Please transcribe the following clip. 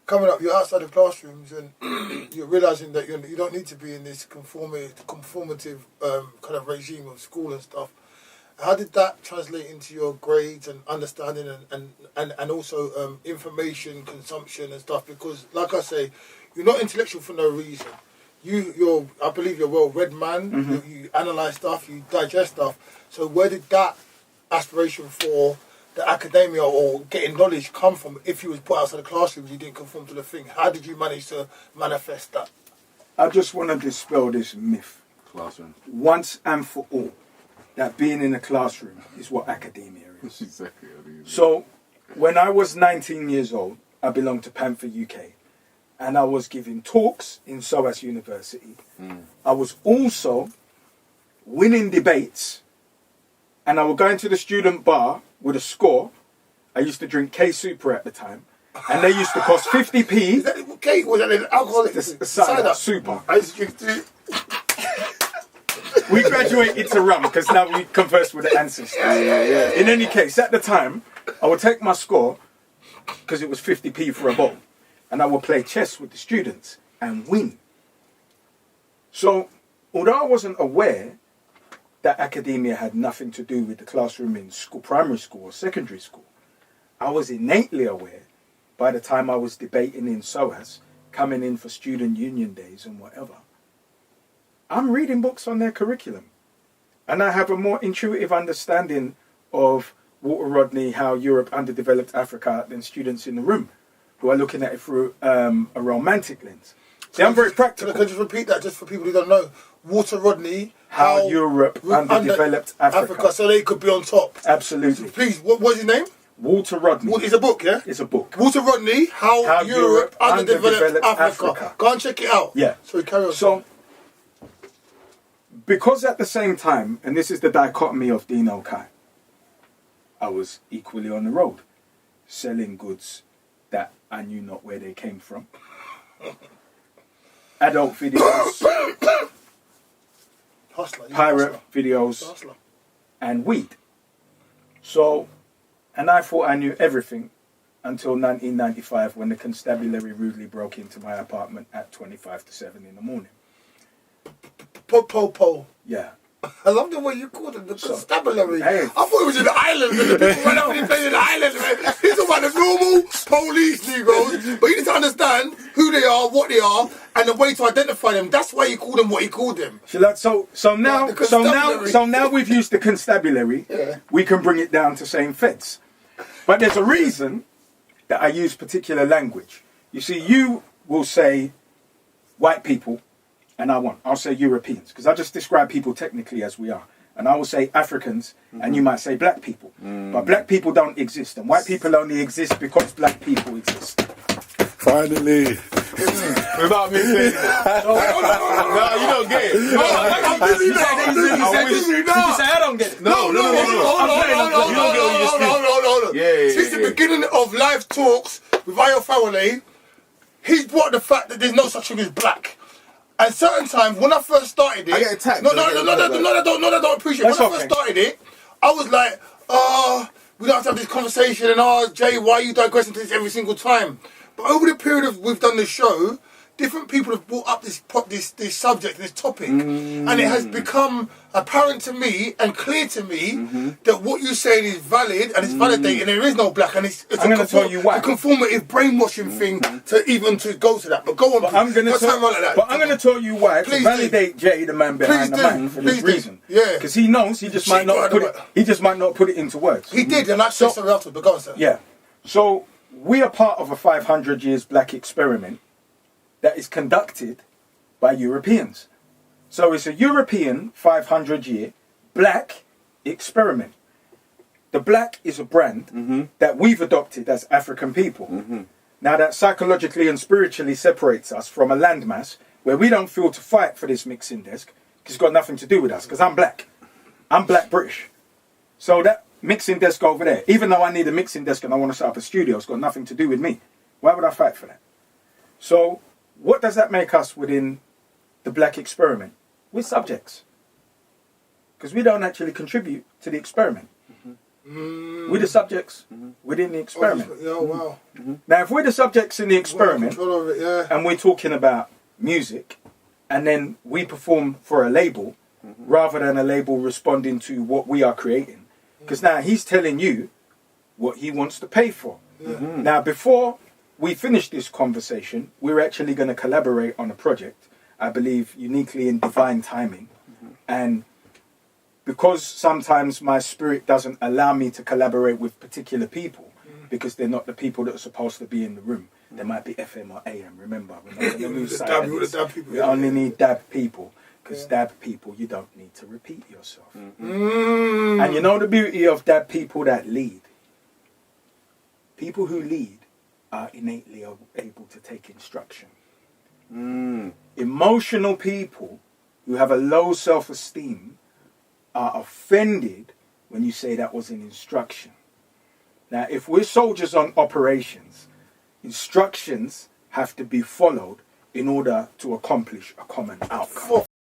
coming up, you're outside the classrooms and you're realising that you don't need to be in this conformative kind of regime of school and stuff. How did that translate into your grades and understanding and also information consumption and stuff? Because, like I say, you're not intellectual for no reason. I believe you're a well-read man. Mm-hmm. You analyse stuff, you digest stuff. So where did that aspiration for the academia or getting knowledge come from? If you was put outside the classroom, you didn't conform to the thing. How did you manage to manifest that? I just want to dispel this myth. Classroom. Once and for all, that being in a classroom is what academia is. Exactly. So, when I was 19 years old, I belonged to Panther UK. And I was giving talks in SOAS University. I was also winning debates. And I would go into the student bar with a score. I used to drink K-Super at the time. And they used to cost 50p. Is that K? Was that an alcoholic? Cider. Super. I used to drink too. We graduated to rum because now we converse with the ancestors. Yeah. In any case, at the time, I would take my score because it was 50p for a bottle, and I would play chess with the students and win. So, although I wasn't aware that academia had nothing to do with the classroom in school, primary school or secondary school, I was innately aware by the time I was debating in SOAS, coming in for student union days and whatever. I'm reading books on their curriculum. And I have a more intuitive understanding of Walter Rodney, how Europe underdeveloped Africa, than students in the room who are looking at it through a romantic lens. See, I'm very practical. Can I just repeat that just for people who don't know? Walter Rodney, how Europe underdeveloped Africa. So they could be on top. Absolutely. So please, what's his name? Walter Rodney. It's a book, yeah? It's a book. Walter Rodney, how Europe underdeveloped Africa. Go and check it out. Yeah. So carry on. So, because at the same time, and this is the dichotomy of Dean Okai, I was equally on the road, selling goods that I knew not where they came from. Adult videos, pirate videos, and weed. So, and I thought I knew everything until 1995 when the constabulary rudely broke into my apartment at 25 to 7 in the morning. Po. Yeah. I love the way you called it, the constabulary. Hey. I thought it was in the islands and the people went up and played in the islands, man. These are about the normal police Negroes, but you need to understand who they are, what they are, and the way to identify them. That's why you call them what you call them. So now we've used the constabulary, we can bring it down to saying feds. But there's a reason that I use particular language. You see, you will say white people, and I'll say Europeans, because I just describe people technically as we are. And I will say Africans, and you might say black people. But black people don't exist, and white people only exist because black people exist. Finally. Without me saying that. No, you don't get it. I'm busy now. Did you say I don't get it? No. Since the beginning of live talks with Fawole, he's brought the fact that there's no such thing as black. And certain times, when I first started it... I get attacked. No, I don't appreciate it. When I first started it, I was like, we don't have to have this conversation, and Jay, why are you digressing to this every single time? But over the period of we've done this show, different people have brought up this subject, this topic, and it has become apparent to me and clear to me that what you're saying is valid and it's validated, and there is no black, and it's I'm going to tell you why. A conformative brainwashing thing to go to that. But go on, but I'm going to tell you why to validate Jay, the man behind the mic, for this reason. Yeah, because he knows he just might not put it. He just might not put it into words. He did, and I said something after. But go on, sir. Yeah. So we are part of a 500 years black experiment that is conducted by Europeans. So it's a European 500-year black experiment. The black is a brand that we've adopted as African people. Now that psychologically and spiritually separates us from a landmass where we don't feel to fight for this mixing desk because it's got nothing to do with us, because I'm black. I'm black British. So that mixing desk over there, even though I need a mixing desk and I want to set up a studio, it's got nothing to do with me. Why would I fight for that? So what does that make us within the black experiment? We're subjects. Because we don't actually contribute to the experiment. We're the subjects within the experiment. Oh, wow. Now, if we're the subjects in the experiment, Control of it, yeah. and we're talking about music, and then we perform for a label, rather than a label responding to what we are creating, because now he's telling you what he wants to pay for. Now, before we finish this conversation, we're actually going to collaborate on a project, I believe uniquely in divine timing. And because sometimes my spirit doesn't allow me to collaborate with particular people, because they're not the people that are supposed to be in the room. There might be FM or AM, remember, we're not going to lose sight of this. We only need dab people, because dab people, you don't need to repeat yourself. And you know the beauty of dab people that lead? People who lead are innately able to take instruction. Emotional people who have a low self-esteem are offended when you say that was an instruction. Now, if we're soldiers on operations, instructions have to be followed in order to accomplish a common outcome.